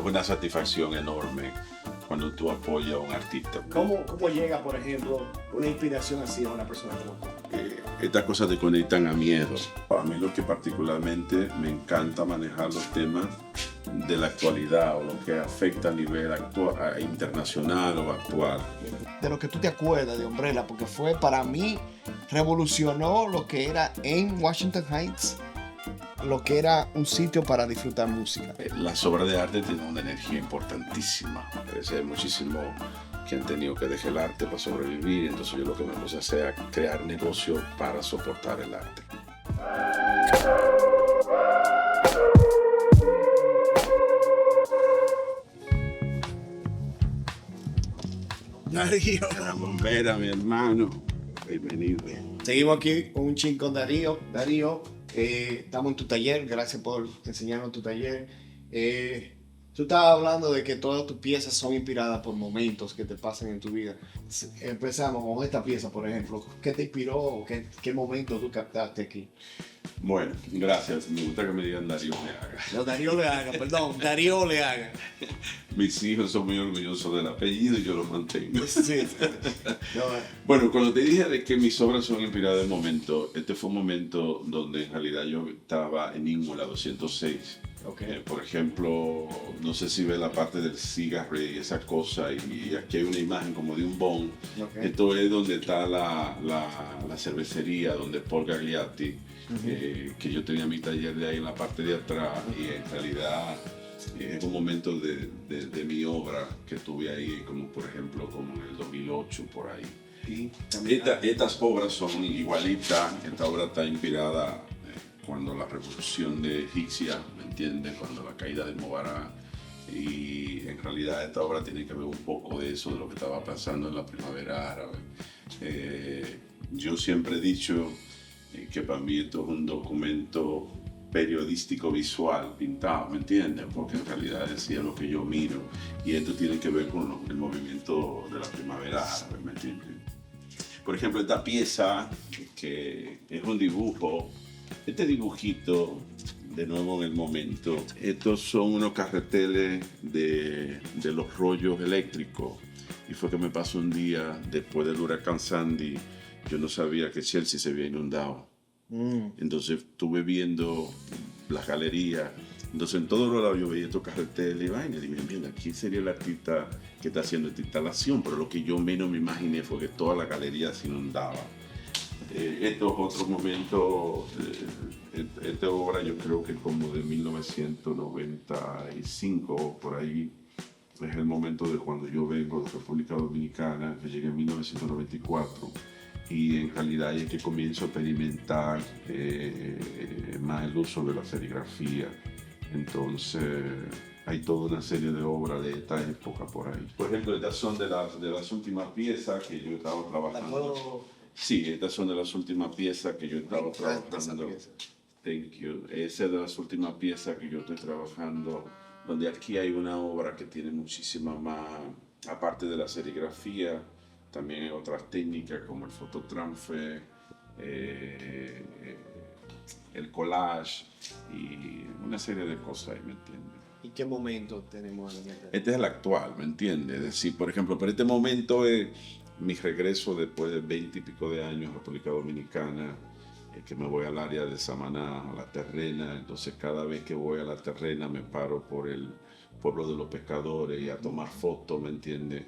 una satisfacción enorme cuando tú apoyas a un artista. ¿Cómo llega, por ejemplo, una inspiración así a una persona como tú? Estas cosas te conectan a miedos. Para mí lo que particularmente me encanta manejar los temas de la actualidad o lo que afecta a nivel actual, internacional o actual. De lo que tú te acuerdas de Umbrella, porque fue para mí, revolucionó lo que era en Washington Heights, lo que era un sitio para disfrutar música. Las obras de arte tienen una energía importantísima. Hay muchísimo que han tenido que dejar el arte para sobrevivir, entonces yo lo que me puse a hacer es crear negocios para soportar el arte. Darío. La bombera, mi hermano. Bienvenido. Seguimos aquí con un chin con Darío. Darío, estamos en tu taller, gracias por enseñarnos tu taller. Tú estabas hablando de que todas tus piezas son inspiradas por momentos que te pasan en tu vida. Empezamos con esta pieza, por ejemplo. ¿Qué te inspiró o qué momento tú captaste aquí? Bueno, gracias. Me gusta que me digan Darío Leaga. No, Darío Leaga, perdón, Darío Leaga. Mis hijos son muy orgullosos del apellido y yo lo mantengo. Sí. No, Bueno, cuando te dije de que mis obras son inspiradas en momento, este fue un momento donde en realidad yo estaba en Íngola 206. okay. Por ejemplo, no sé si ves la parte del cigarre y esa cosa, y aquí hay una imagen como de un bon. Okay. Esto es donde está la cervecería, donde Paul Gagliatti, que yo tenía mi taller de ahí en la parte de atrás, y en realidad es un momento de mi obra que tuve ahí, como por ejemplo como en el 2008, por ahí. Sí, Estas obras son igualitas. Esta obra está inspirada cuando la revolución de Hixia, ¿me entiendes? Cuando la caída de Mubarak. Y en realidad esta obra tiene que ver un poco de eso, de lo que estaba pasando en la primavera árabe. Yo siempre he dicho que para mí esto es un documento periodístico visual pintado, ¿me entiendes? Porque en realidad decía lo que yo miro, y esto tiene que ver con el movimiento de la primavera árabe, ¿me entiendes? Por ejemplo, esta pieza, que es un dibujo, este dibujito, de nuevo en el momento, estos son unos carreteles de los rollos eléctricos, y fue que me pasó un día después del huracán Sandy. Yo no sabía que Chelsea se había inundado. Entonces estuve viendo las galerías. Entonces en todos los lados yo veía estos carreteles y dije, mira, aquí sería el artista que está haciendo esta instalación, pero lo que yo menos me imaginé fue que toda la galería se inundaba. Estos otros momentos, esta obra yo creo que como de 1995, por ahí, es el momento de cuando yo vengo de República Dominicana, que llegué en 1994. Y en realidad es que comienzo a experimentar más el uso de la serigrafía. Entonces hay toda una serie de obras de esta época por ahí. Por ejemplo, estas son de las últimas piezas que yo estaba trabajando. Sí, estas son de las últimas piezas que yo estaba trabajando. Thank you. Esa es de las últimas piezas que yo estoy trabajando, donde aquí hay una obra que tiene muchísima más, aparte de la serigrafía, también hay otras técnicas como el fototransfer, el collage y una serie de cosas, ¿me entiendes? ¿Y qué momento tenemos en mente? Este es el actual, ¿me entiendes? Es decir, por ejemplo, pero este momento es mi regreso después de 20 y pico de años a República Dominicana, que me voy al área de Samaná, a La Terrena. Entonces cada vez que voy a La Terrena me paro por el pueblo de los pescadores y a tomar fotos, ¿me entiendes?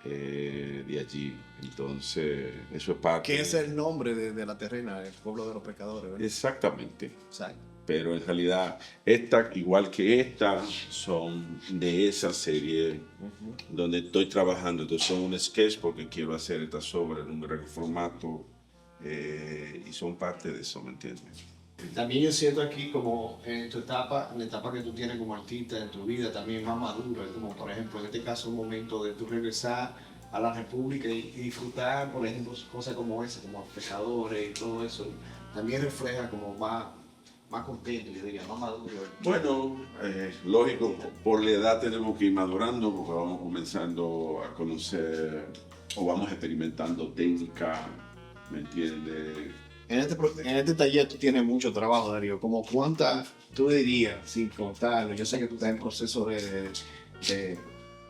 De allí. Entonces, eso es parte. ¿Qué es el nombre de La Terrena, el pueblo de los pescadores, ¿verdad? Exactamente. Exacto. Pero en realidad, esta, igual que esta, son de esa serie donde estoy trabajando. Entonces, son un sketch porque quiero hacer estas obras en un gran formato, y son parte de eso, ¿me entiendes? También yo siento aquí como en tu etapa, en la etapa que tú tienes como artista en tu vida, también más madura, como por ejemplo en este caso un momento de tu regresar a la República y disfrutar, por ejemplo, cosas como esa, como los pescadores y todo eso, también refleja como más contento, yo diría, más maduro. Bueno, lógico, por la edad tenemos que ir madurando porque vamos comenzando a conocer o vamos experimentando técnica, ¿me entiendes? En este taller tú tienes mucho trabajo, Darío. ¿Como cuántas tú dirías, sin contarlo? Yo sé que tú estás en proceso de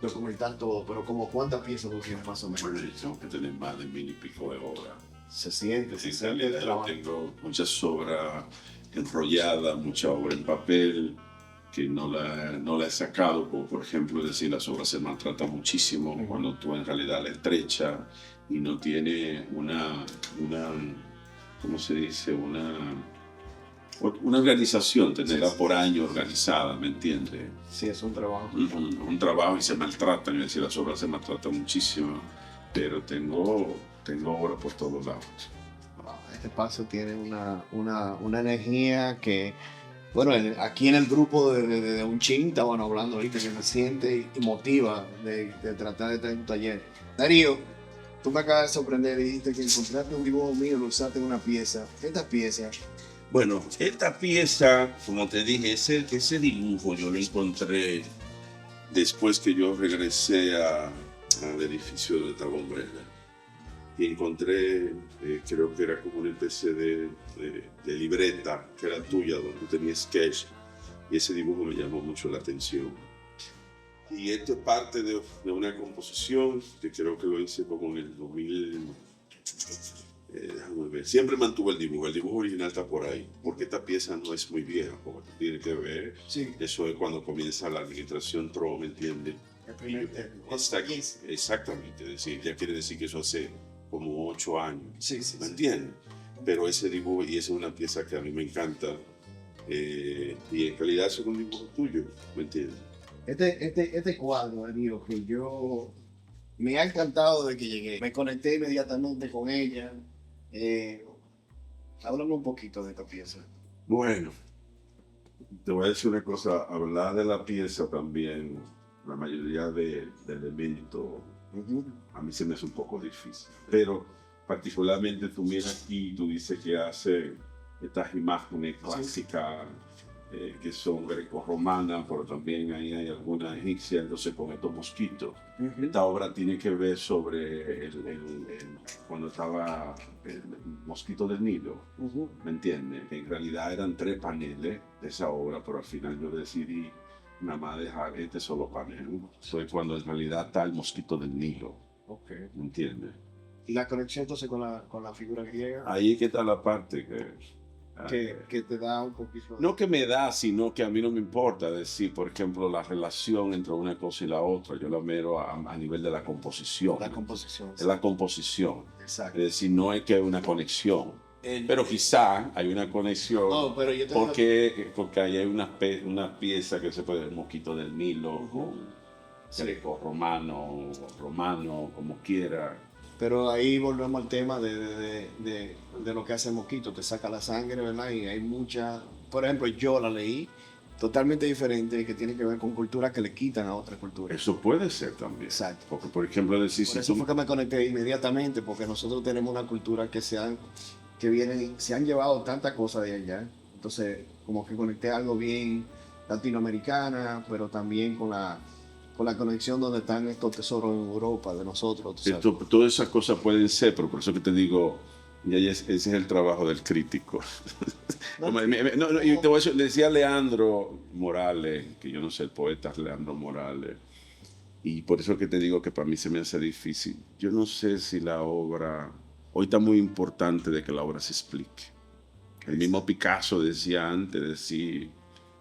documentar todo, pero como cuántas piezas tú tienes más o menos. Bueno, yo tengo que tener más de 1000 y pico de obras. Se siente, En se siente el realidad trabajo. tengo muchas obras enrolladas, mucha obra en papel que no la he sacado. Por ejemplo, es decir, las obras se maltratan muchísimo cuando tú en realidad la estrechas y no tiene ¿cómo se dice? Una organización, tenerla por año organizada, ¿me entiendes? Sí, es un trabajo. Un trabajo y se maltratan, es decir, las obras se maltratan muchísimo, pero tengo obras por todos lados. Este espacio tiene una energía que, bueno, aquí en el grupo de un chin estaban hablando ahorita que me siente y motiva de tratar de tener un taller. Darío, tú me acabas de sorprender, dijiste que encontraste un dibujo mío, lo usaste en una pieza. Esta pieza, Bueno, esta pieza, como te dije, ese dibujo yo lo encontré Después que yo regresé al edificio de Tabombrera y encontré, creo que era como una especie de libreta que era tuya, donde tú tenías sketch, y ese dibujo me llamó mucho la atención. Y esto es parte de una composición que creo que lo hice como en el 2000. Déjame ver. Siempre mantuve el dibujo original está por ahí, porque esta pieza no es muy vieja, porque tiene que ver, sí, eso es cuando comienza la administración Trump, ¿me entiendes? el primer término. Exactamente, es decir, ya quiere decir que eso hace como 8 años, Sí, sí, ¿me sí. entiendes? Pero ese dibujo, y esa es una pieza que a mí me encanta, y en realidad es un dibujo tuyo, ¿me entiendes? Este cuadro, Darío, que yo me ha encantado desde que llegué. Me conecté inmediatamente con ella. Háblame un poquito de esta pieza. Bueno, te voy a decir una cosa, hablar de la pieza también, la mayoría de elementos, a mí se me hace un poco difícil, pero particularmente tú miras aquí y tú dices que hace estas imágenes clásicas que son grecorromanas, pero también ahí hay algunas egipcias, entonces con estos mosquitos. Esta obra tiene que ver sobre cuando estaba el mosquito del Nilo, ¿me entiendes? En realidad eran 3 paneles de esa obra, pero al final yo decidí nada más dejar este solo panel. Eso es cuando en realidad está el mosquito del Nilo, Okay. ¿me entiendes? Y la conexión entonces con la figura griega, Ahí que está la parte que te da un poquito. no que me da, sino que a mí no me importa decir, por ejemplo, la relación entre una cosa y la otra. Yo la miro a nivel de la composición. La composición. Es la composición. Exacto. Es decir, no es que hay una conexión. Pero quizá hay una conexión No, pero yo tengo porque ahí hay una pieza que se puede ver, mosquito del Nilo, greco-romano, romano, como quiera. Pero ahí volvemos al tema de lo que hace el mosquito, te saca la sangre, ¿verdad? Y hay mucha, por ejemplo, yo la leí totalmente diferente que tiene que ver con culturas que le quitan a otras culturas. Eso puede ser también. Exacto. Porque, por ejemplo, decir Por si eso tú- fue que me conecté inmediatamente, porque nosotros tenemos una cultura que se han llevado tantas cosas de allá. Entonces, como que conecté algo bien latinoamericana, pero también con la conexión donde están estos tesoros en Europa de nosotros. ¿Tú sabes? todas esas cosas pueden ser, pero por eso que te digo, ese es el trabajo del crítico. Y te voy a decir, le decía a Leandro Morales, que yo no sé, el poeta es Leandro Morales, y por eso que te digo que para mí se me hace difícil. Yo no sé si la obra, hoy está muy importante de que la obra se explique. El mismo Picasso decía antes, decir,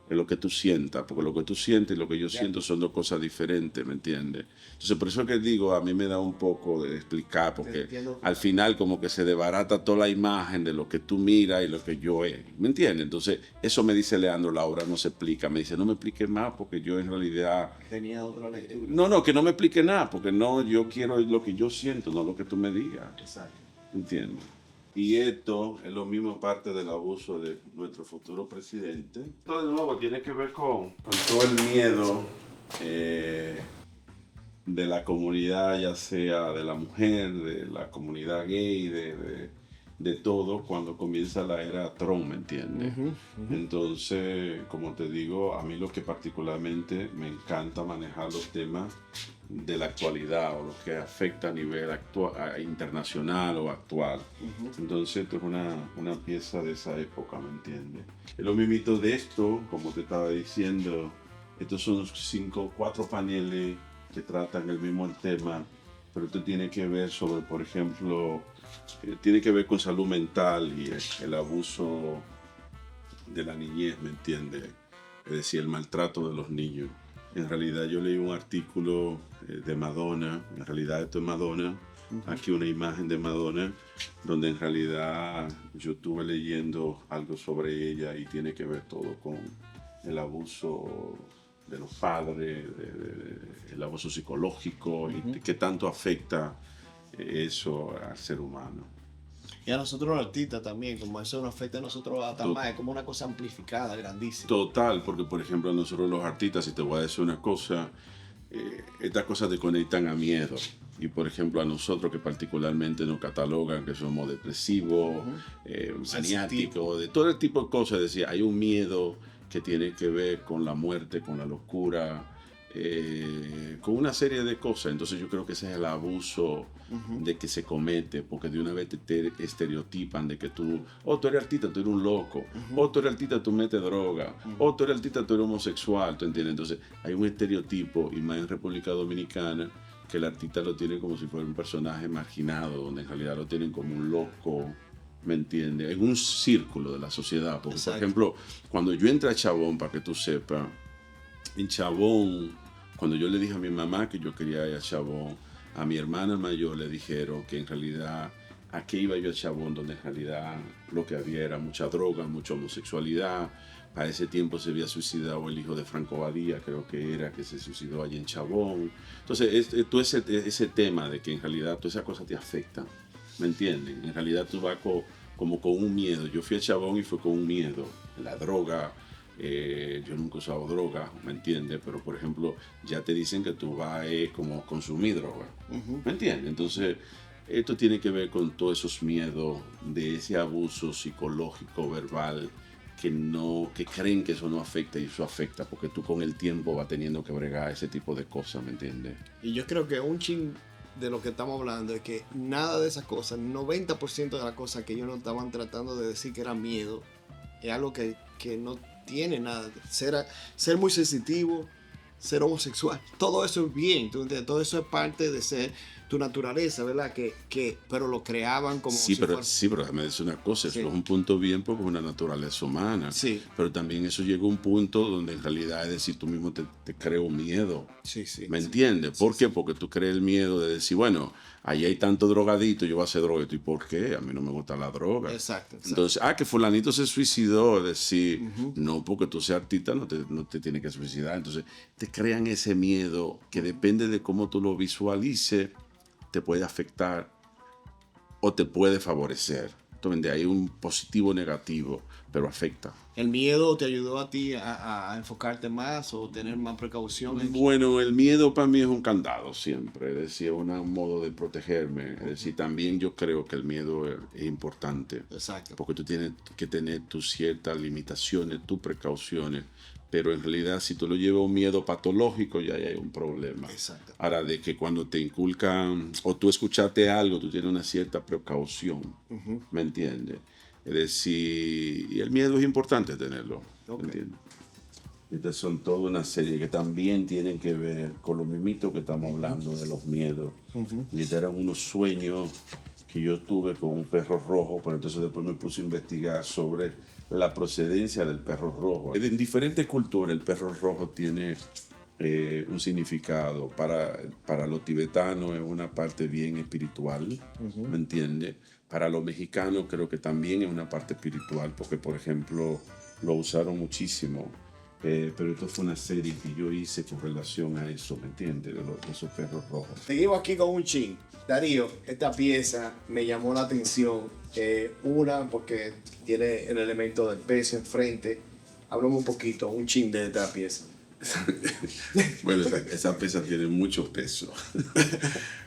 es lo que tú sientas, porque lo que tú sientes y lo que yo siento son 2 cosas diferentes, ¿me entiendes? Entonces, por eso que digo, a mí me da un poco de explicar, porque al final como que se desbarata toda la imagen de lo que tú miras y lo que yo es, ¿me entiendes? Entonces, eso me dice Leandro, la obra no se explica, me dice, no me expliques más, porque yo en realidad... Tenía otra lectura. No, que no me explique nada, porque no, yo quiero lo que yo siento, no lo que tú me digas, Exacto. ¿entiendes? Y esto es lo mismo parte del abuso de nuestro futuro presidente. Esto de nuevo tiene que ver con todo el miedo de la comunidad, ya sea de la mujer, de la comunidad gay, de todo cuando comienza la era Tron, ¿me entiendes? Entonces, como te digo, a mí lo que particularmente me encanta manejar los temas de la actualidad o lo que afecta a nivel internacional o actual. Entonces, esto es una pieza de esa época, ¿me entiendes? Es lo mismito de esto, como te estaba diciendo, estos son 4 paneles que tratan el mismo tema, pero esto tiene que ver sobre, por ejemplo, tiene que ver con salud mental y el abuso de la niñez, ¿me entiendes? Es decir, el maltrato de los niños. En realidad yo leí un artículo de Madonna, en realidad esto es Madonna, aquí una imagen de Madonna, donde en realidad yo estuve leyendo algo sobre ella y tiene que ver todo con el abuso de los padres, el abuso psicológico y qué tanto afecta eso al ser humano. Y a nosotros los artistas también, como eso nos afecta a nosotros hasta más, es como una cosa amplificada, grandísima. Total, porque por ejemplo a nosotros los artistas, si te voy a decir una cosa, estas cosas te conectan a miedo. Y por ejemplo a nosotros que particularmente nos catalogan que somos depresivos, maniáticos, de todo el tipo de cosas, es decir, hay un miedo que tiene que ver con la muerte, con la locura, con una serie de cosas. Entonces yo creo que ese es el abuso de que se comete, porque de una vez te estereotipan de que tú eres artista, tú eres un loco, tú eres artista, tú metes droga, tú eres artista, tú eres homosexual, ¿tú entiendes? Entonces hay un estereotipo, y más en República Dominicana, que el artista lo tiene como si fuera un personaje marginado, donde en realidad lo tienen como un loco, ¿me entiendes? En un círculo de la sociedad. Porque, por ejemplo, cuando yo entré a Chabón, para que tú sepas, en Chabón, cuando yo le dije a mi mamá que yo quería ir a Chabón, a mi hermana mayor le dijeron que en realidad, ¿a qué iba yo a Chabón? Donde en realidad lo que había era mucha droga, mucha homosexualidad. A ese tiempo se había suicidado el hijo de Franco Badía, creo que era, que se suicidó allí en Chabón. Entonces, todo ese tema de que en realidad todas esas cosas te afectan, ¿me entienden? En realidad tú vas como con un miedo. Yo fui a Chabón y fue con un miedo. La droga, yo nunca he usado droga, ¿me entiendes? Pero por ejemplo, ya te dicen que tú vas como a consumir droga, ¿me entiendes? Entonces, esto tiene que ver con todos esos miedos de ese abuso psicológico, verbal, que creen que eso no afecta y eso afecta, porque tú con el tiempo vas teniendo que bregar ese tipo de cosas, ¿me entiendes? Y yo creo que un chin de lo que estamos hablando es que nada de esas cosas, 90% de las cosas que ellos nos estaban tratando de decir que era miedo, es algo que no tiene nada. Ser muy sensitivo, ser homosexual, todo eso es bien, ¿tú entiendes? Todo eso es parte de ser tu naturaleza, ¿verdad? Pero lo creaban como pero déjame decir una cosa, eso es un punto bien porque es una naturaleza humana, pero también eso llega a un punto donde en realidad es decir, tú mismo te creas un miedo, ¿me entiendes? ¿Por qué? Porque tú crees el miedo de decir, bueno, ahí hay tanto drogadito, yo voy a hacer drogadito, ¿y por qué? A mí no me gusta la droga. Exacto. Entonces, que fulanito se suicidó, es decir, no porque tú seas artista no te tienes que suicidar, entonces te crean ese miedo que depende de cómo tú lo visualices, te puede afectar o te puede favorecer. Entonces, hay un positivo o negativo, pero afecta. ¿El miedo te ayudó a ti a enfocarte más o tener más precauciones? Bueno, el miedo para mí es un candado siempre, es decir, un modo de protegerme. Es decir, también yo creo que el miedo es importante. Exacto. Porque tú tienes que tener tus ciertas limitaciones, tus precauciones. Pero en realidad, si tú lo llevas a un miedo patológico, ya hay un problema. Exacto. Ahora, de que cuando te inculcan o tú escuchaste algo, tú tienes una cierta precaución, ¿me entiendes? Es decir, y el miedo es importante tenerlo, ¿me entiendes? Estas son toda una serie que también tienen que ver con lo mismito que estamos hablando de los miedos. Y estos eran unos sueños que yo tuve con un perro rojo, pero entonces después me puse a investigar sobre la procedencia del perro rojo. En diferentes culturas el perro rojo tiene un significado. Para los tibetanos es una parte bien espiritual, ¿me entiendes? Para los mexicanos creo que también es una parte espiritual, porque por ejemplo lo usaron muchísimo. Pero esto fue una serie que yo hice con relación a eso, ¿me entiendes? De esos perros rojos. Seguimos aquí con un chin. Darío, esta pieza me llamó la atención. Una, porque tiene el elemento del peso enfrente. Hablamos un poquito, un chin de esta pieza. Bueno, esa pesa tiene mucho peso.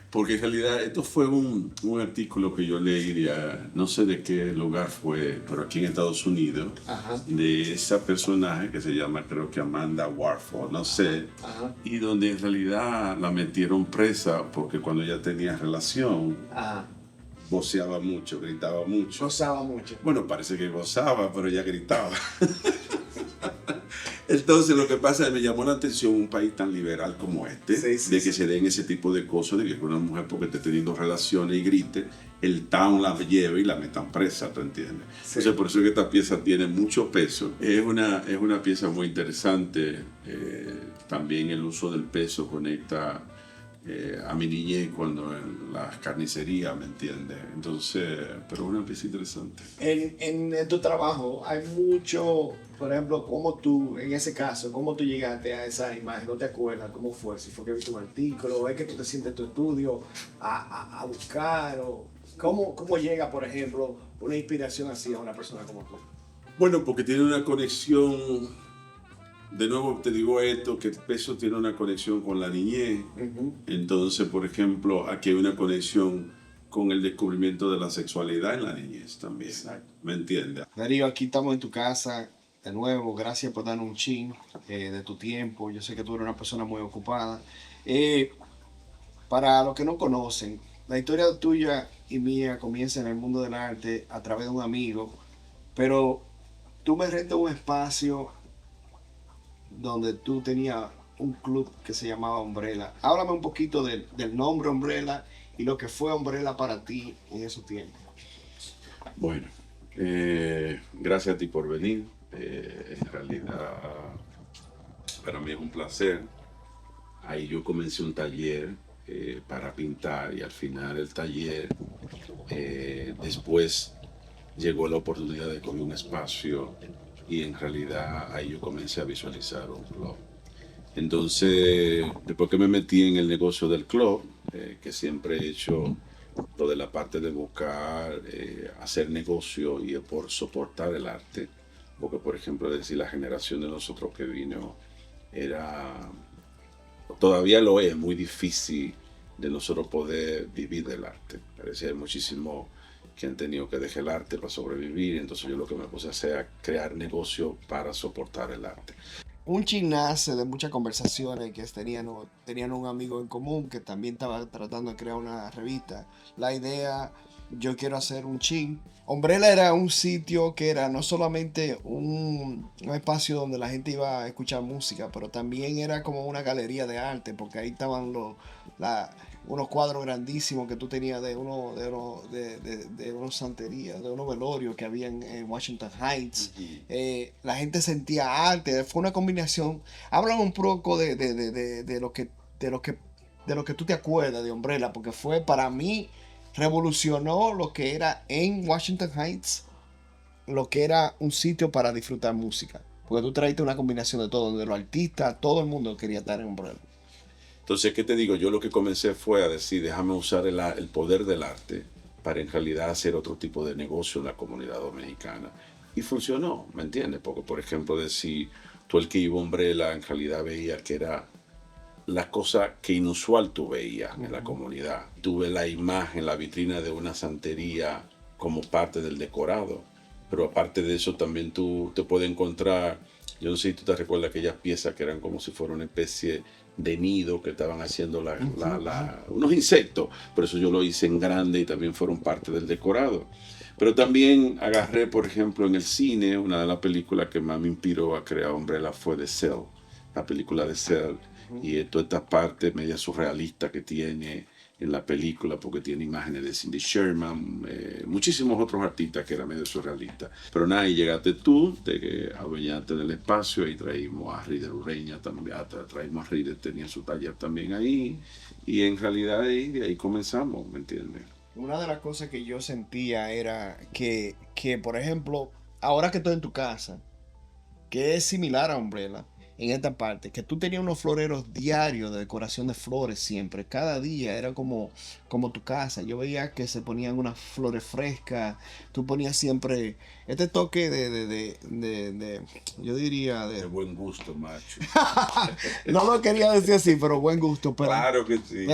Porque en realidad esto fue un artículo que yo leí, no sé de qué lugar fue, pero aquí en Estados Unidos, Ajá. de esa personaje que se llama, creo que Amanda Warford, no sé, Ajá. y donde en realidad la metieron presa porque cuando ella tenía relación, Ajá. voceaba mucho, gritaba mucho. Gozaba mucho. Bueno, parece que gozaba, pero ella gritaba. Entonces, lo que pasa es que me llamó la atención un país tan liberal como este, Sí, sí, de que sí. se den ese tipo de cosas, de que una mujer porque esté teniendo relaciones y grite, el town la lleve y la metan presa, ¿tú entiendes? Sí. Entonces, por eso es que esta pieza tiene mucho peso. Es una pieza muy interesante. También el uso del peso conecta a mi niñez cuando en las carnicerías, ¿me entiendes? Entonces, pero es una pieza interesante. En tu trabajo hay mucho, por ejemplo, cómo tú, en ese caso, cómo tú llegaste a esa imagen, no te acuerdas cómo fue, si fue que viste un artículo, o es que tú te sientes en tu estudio a buscar, o cómo llega, por ejemplo, una inspiración así a una persona como tú. Bueno, porque tiene una conexión, de nuevo te digo esto, que el peso tiene una conexión con la niñez. Uh-huh. Entonces, por ejemplo, aquí hay una conexión con el descubrimiento de la sexualidad en la niñez también. Exacto. ¿Me entiendes? Darío, aquí estamos en tu casa. De nuevo, gracias por darnos un chin de tu tiempo. Yo sé que tú eres una persona muy ocupada. Para los que no conocen, la historia tuya y mía comienza en el mundo del arte a través de un amigo, pero tú me rentas un espacio donde tú tenías un club que se llamaba Umbrella. Háblame un poquito del nombre Umbrella y lo que fue Umbrella para ti en esos tiempos. Bueno, gracias a ti por venir. En realidad, para mí es un placer. Ahí yo comencé un taller para pintar y al final el taller, después llegó la oportunidad de coger un espacio y en realidad ahí yo comencé a visualizar un club. Entonces, después que me metí en el negocio del club, que siempre he hecho lo de la parte de buscar, hacer negocio y por soportar el arte, porque por ejemplo, decir la generación de nosotros que vino era, todavía lo es, muy difícil de nosotros poder vivir del arte. Es decir, hay muchísimos que han tenido que dejar el arte para sobrevivir, entonces yo lo que me puse a hacer es crear negocio para soportar el arte. Un chin nace de muchas conversaciones que tenían un amigo en común que también estaba tratando de crear una revista. La idea, yo quiero hacer un chin. Umbrella era un sitio que era no solamente un espacio donde la gente iba a escuchar música, pero también era como una galería de arte, porque ahí estaban unos cuadros grandísimos que tú tenías de unos santerías, de unos velorios que había en Washington Heights. La gente sentía arte, fue una combinación. Háblame un poco de lo que tú te acuerdas de Umbrella, porque fue para mí revolucionó lo que era en Washington Heights, lo que era un sitio para disfrutar música, porque tú traiste una combinación de todo, donde los artistas, todo el mundo quería estar en Umbrella. Entonces, ¿qué te digo? Yo lo que comencé fue a decir, déjame usar el poder del arte para en realidad hacer otro tipo de negocio en la comunidad dominicana. Y funcionó, ¿me entiendes? Porque, por ejemplo, decir, tú el que iba a Umbrella en realidad veía que era la cosa que inusual tú veías en la comunidad. Tuve la imagen, la vitrina de una santería como parte del decorado. Pero aparte de eso también tú te puedes encontrar, yo no sé si tú te recuerdas aquellas piezas que eran como si fuera una especie de nido que estaban haciendo unos insectos. Por eso yo lo hice en grande y también fueron parte del decorado. Pero también agarré, por ejemplo, en el cine, una de las películas que más me inspiró a crear Umbrella fue The Cell, la película de Cell. Y toda esta parte media surrealista que tiene en la película, porque tiene imágenes de Cindy Sherman, muchísimos otros artistas que eran medio surrealistas. Pero nada, y llegaste tú, te adueñaste del espacio, y traímos a Rider Ureña también, traímos a Rider, tenía su taller también ahí, y en realidad de ahí comenzamos, ¿me entiendes? Una de las cosas que yo sentía era que, por ejemplo, ahora que estoy en tu casa, que es similar a Umbrella, en esta parte, que tú tenías unos floreros diarios de decoración de flores siempre, cada día era como tu casa. Yo veía que se ponían unas flores frescas, tú ponías siempre este toque yo diría, De buen gusto, macho. no lo quería decir así, pero buen gusto, Claro que sí.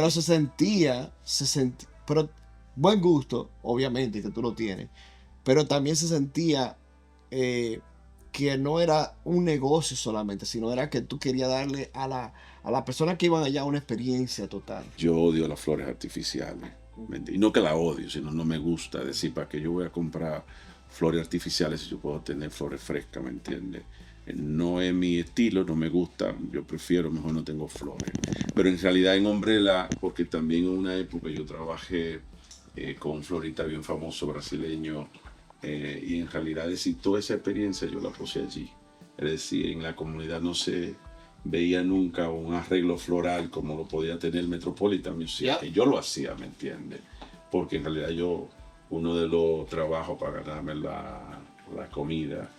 pero pero buen gusto, obviamente, que tú lo tienes, pero también se sentía que no era un negocio solamente, sino era que tú querías darle a la persona que iban allá una experiencia total. Yo odio las flores artificiales. Y no que la odio, sino no me gusta. Decir, ¿para qué yo voy a comprar flores artificiales si yo puedo tener flores frescas? ¿Me entiendes? No es mi estilo, no me gusta. Yo prefiero, mejor no tengo flores. Pero en realidad en Umbrella, porque también en una época yo trabajé con un florista bien famoso brasileño. Y en realidad, es decir, toda esa experiencia yo la puse allí. Es decir, en la comunidad no se veía nunca un arreglo floral como lo podía tener el Metropolitan Museum. Y yo lo hacía, ¿me entiendes? Porque en realidad uno de los trabajos para ganarme la comida,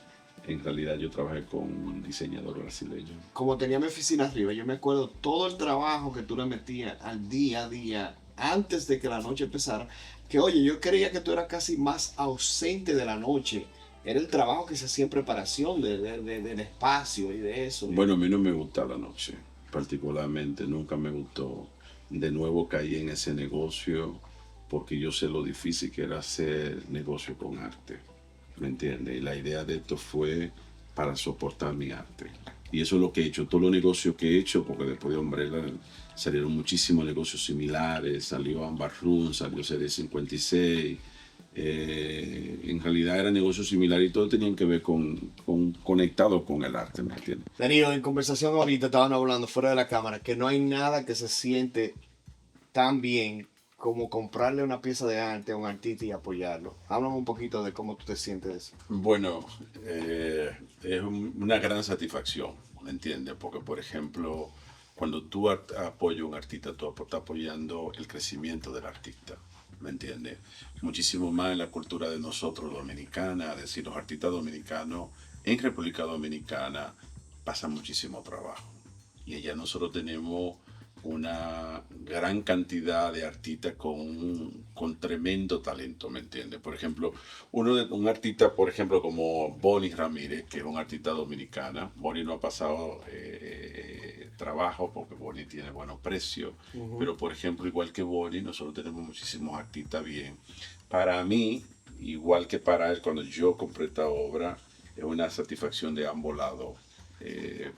en realidad yo trabajé con un diseñador brasileño. Como tenía mi oficina arriba, yo me acuerdo todo el trabajo que tú le metías al día a día, antes de que la noche empezara, que oye, yo creía que tú eras casi más ausente de la noche. Era el trabajo que se hacía en preparación del espacio y de eso. Bueno, a mí no me gusta la noche, particularmente, nunca me gustó. De nuevo caí en ese negocio porque yo sé lo difícil que era hacer negocio con arte, ¿me entiendes? Y la idea de esto fue para soportar mi arte. Y eso es lo que he hecho, todos los negocios que he hecho, porque después de Umbrella salieron muchísimos negocios similares, salió Amber Room, salió CD 56, en realidad eran negocios similares y todos tenían que ver conectados con el arte, ¿me entiendes? Darío, en conversación ahorita estaban hablando fuera de la cámara que no hay nada que se siente tan bien como comprarle una pieza de arte a un artista y apoyarlo. Háblame un poquito de cómo tú te sientes de eso. Bueno, es una gran satisfacción, ¿me entiendes? Porque, por ejemplo, cuando tú apoyas a un artista, tú estás apoyando el crecimiento del artista, ¿me entiendes? Muchísimo más en la cultura de nosotros dominicana, es decir, los artistas dominicanos en República Dominicana pasan muchísimo trabajo. Y allá nosotros tenemos una gran cantidad de artistas con tremendo talento, ¿me entiendes? Por ejemplo, un artista, por ejemplo, como Bonnie Ramírez, que es un artista dominicana. Bonnie no ha pasado trabajo porque Bonnie tiene buenos precios, pero por ejemplo, igual que Bonnie, nosotros tenemos muchísimos artistas bien. Para mí, igual que para él, cuando yo compré esta obra, es una satisfacción de ambos lados.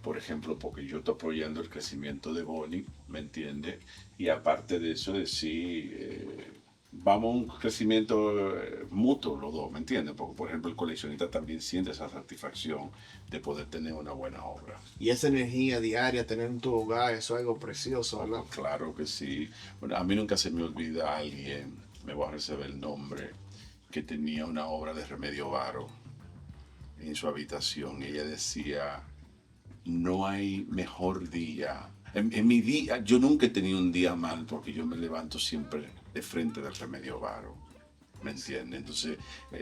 Por ejemplo, porque yo estoy apoyando el crecimiento de Bonnie, ¿me entiendes? Y aparte de eso, decir, vamos a un crecimiento mutuo los dos, ¿me entiendes? Porque, por ejemplo, el coleccionista también siente esa satisfacción de poder tener una buena obra. Y esa energía diaria, tener en tu hogar, eso es algo precioso, ¿verdad? Claro que sí. Bueno, a mí nunca se me olvida alguien, me voy a reservar el nombre, que tenía una obra de Remedio Varo en su habitación. Y ella decía: no hay mejor día. En mi día, yo nunca he tenido un día mal porque yo me levanto siempre de frente del Remedio Varo, ¿me entiendes? Entonces,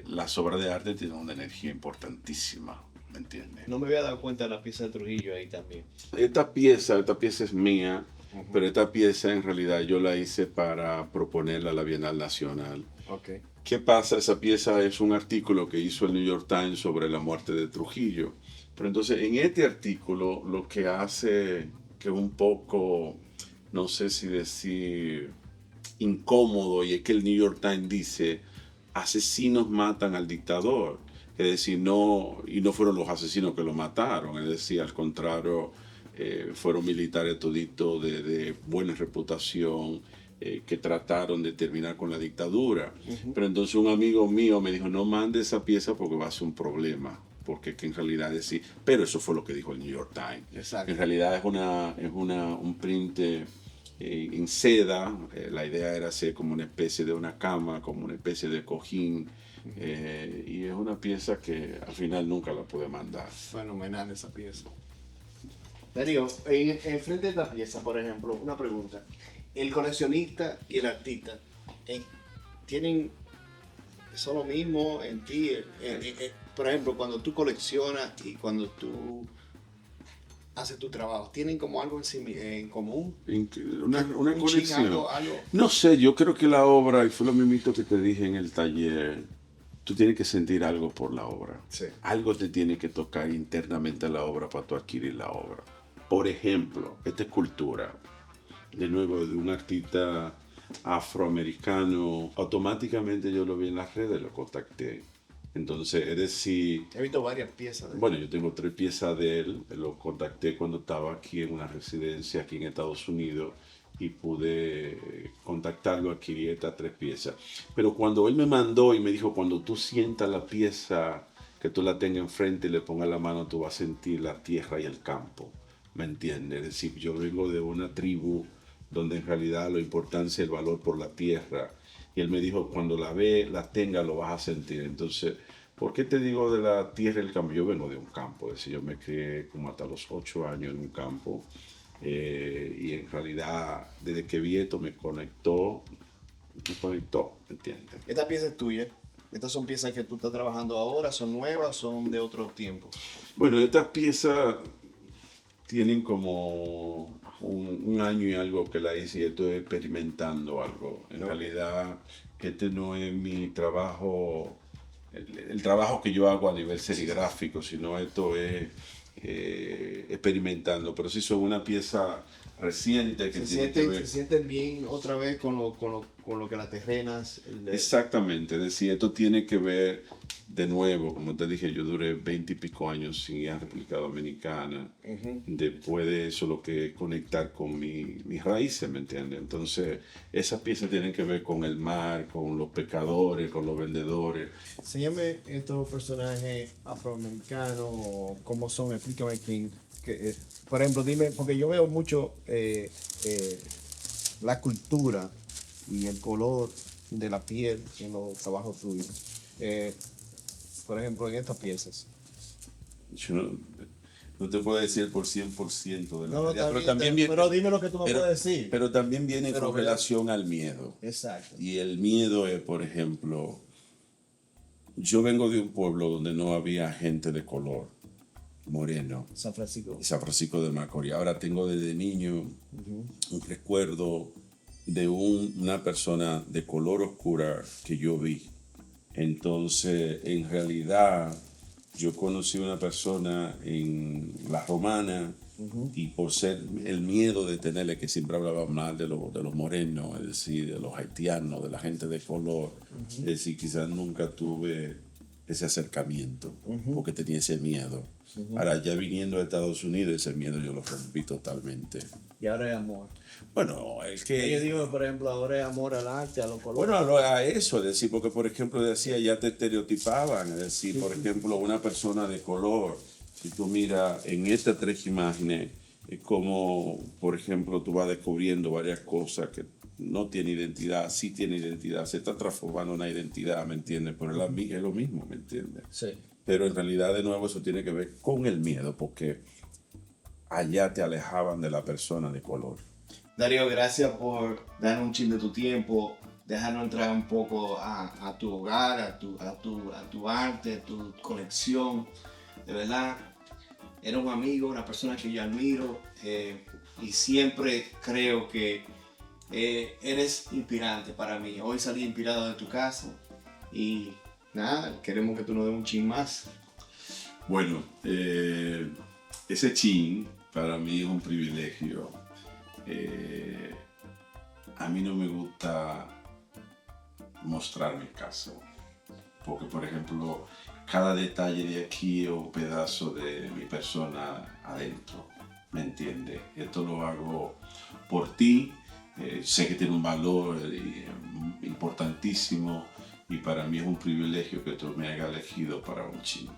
las obras de arte tienen una energía importantísima, ¿me entiendes? No me había dado cuenta de la pieza de Trujillo ahí también. Esta pieza es mía, pero esta pieza en realidad yo la hice para proponerla a la Bienal Nacional. Okay. ¿Qué pasa? Esa pieza es un artículo que hizo el New York Times sobre la muerte de Trujillo. Pero entonces en este artículo lo que hace que es un poco, no sé si decir incómodo, y es que el New York Times dice: asesinos matan al dictador. Es decir, y no fueron los asesinos que lo mataron, es decir, al contrario, fueron militares toditos de buena reputación, que trataron de terminar con la dictadura. Pero entonces un amigo mío me dijo: no mande esa pieza porque va a ser un problema. Porque que en realidad decir, pero eso fue lo que dijo el New York Times. Exacto. En realidad es un print en seda. La idea era hacer como una especie de una cama, como una especie de cojín. Y es una pieza que al final nunca la pude mandar. Fenomenal esa pieza. Darío, en frente de esta pieza, por ejemplo, una pregunta. El coleccionista y el artista tienen eso lo mismo en ti. Por ejemplo, cuando tú coleccionas y cuando tú hace tu trabajo? ¿Tienen como algo en común? Una Un chin, conexión. algo. No sé, yo creo que la obra, y fue lo mismo que te dije en el taller, tú tienes que sentir algo por la obra. Sí. Algo te tiene que tocar internamente a la obra para tú adquirir la obra. Por ejemplo, esta escultura, de nuevo, de un artista afroamericano, automáticamente yo lo vi en las redes, lo contacté. Entonces, es decir, He visto varias piezas. bueno, yo tengo 3 piezas de él, lo contacté cuando estaba aquí en una residencia aquí en Estados Unidos y pude contactarlo, adquirí estas 3 piezas. Pero cuando él me mandó y me dijo, cuando tú sientas la pieza, que tú la tengas enfrente y le pongas la mano, tú vas a sentir la tierra y el campo, ¿me entiendes? Es decir, yo vengo de una tribu donde en realidad la importancia y el valor por la tierra. Y él me dijo, cuando la ve, la tenga, lo vas a sentir. Entonces, ¿por qué te digo de la tierra y el campo? Yo vengo de un campo, es decir, yo me crié como hasta los 8 años en un campo. Y en realidad, desde que vi esto, me conectó, ¿me entiendes? Esta pieza es tuya. Estas son piezas que tú estás trabajando ahora, son nuevas, son de otro tiempo. Bueno, estas piezas tienen como un año y algo que la hice y estoy experimentando algo. En realidad, este no es mi trabajo, el trabajo que yo hago a nivel serigráfico, sino esto es experimentando. Pero sí son una pieza reciente que tiene que ver. Se sienten bien otra vez con lo que las terrenas. Exactamente, es decir, esto tiene que ver de nuevo, como te dije, yo duré 20 y pico años sin ir a República Dominicana. Después de eso, lo que es conectar con mis raíces, ¿me entiendes? Entonces, esas piezas tienen que ver con el mar, con los pescadores, con los vendedores. Enséñame estos personajes afroamericanos, cómo son, explícame quién. Por ejemplo, dime, porque yo veo mucho la cultura y el color de la piel en los trabajos tuyos. Por ejemplo, en estas piezas. Yo no te puedo decir por 100% de la realidad, pero también pero dime lo que tú me puedes decir. Pero también viene Pero, con relación al miedo. Exacto. Y el miedo es, por ejemplo, yo vengo de un pueblo donde no había gente de color, moreno, San Francisco. San Francisco de Macorís. Ahora tengo desde niño un recuerdo de una persona de color oscura que yo vi. Entonces, en realidad, yo conocí una persona en La Romana y por ser el miedo de tenerle, que siempre hablaba mal de los morenos, es decir, de los haitianos, de la gente de color, es decir, quizás nunca tuve ese acercamiento porque tenía ese miedo. Ahora, ya viniendo a Estados Unidos, ese miedo yo lo rompí totalmente. Y ahora es amor. Bueno, es que... Yo digo, por ejemplo, ahora es amor al arte, a los colores. Bueno, a eso, es decir, porque por ejemplo decía, ya te estereotipaban, es decir, por ejemplo, una persona de color, si tú miras en estas 3 imágenes, es como, por ejemplo, tú vas descubriendo varias cosas que no tiene identidad, sí tiene identidad, se está transformando en una identidad, ¿me entiendes? Pero es lo mismo, ¿me entiendes? Sí. Pero en realidad, de nuevo, eso tiene que ver con el miedo, porque allá te alejaban de la persona de color. Darío, gracias por darnos un chin de tu tiempo, dejarnos entrar un poco a tu hogar, a tu arte, a tu colección. De verdad, eres un amigo, una persona que yo admiro y siempre creo que eres inspirante para mí. Hoy salí inspirado de tu casa y nada, queremos que tú nos des un chin más. Bueno, ese chin para mí es un privilegio. A mí no me gusta mostrar mi casa, porque por ejemplo, cada detalle de aquí es un pedazo de mi persona adentro, ¿me entiendes? Esto lo hago por ti, sé que tiene un valor importantísimo y para mí es un privilegio que tú me hayas elegido para un chin.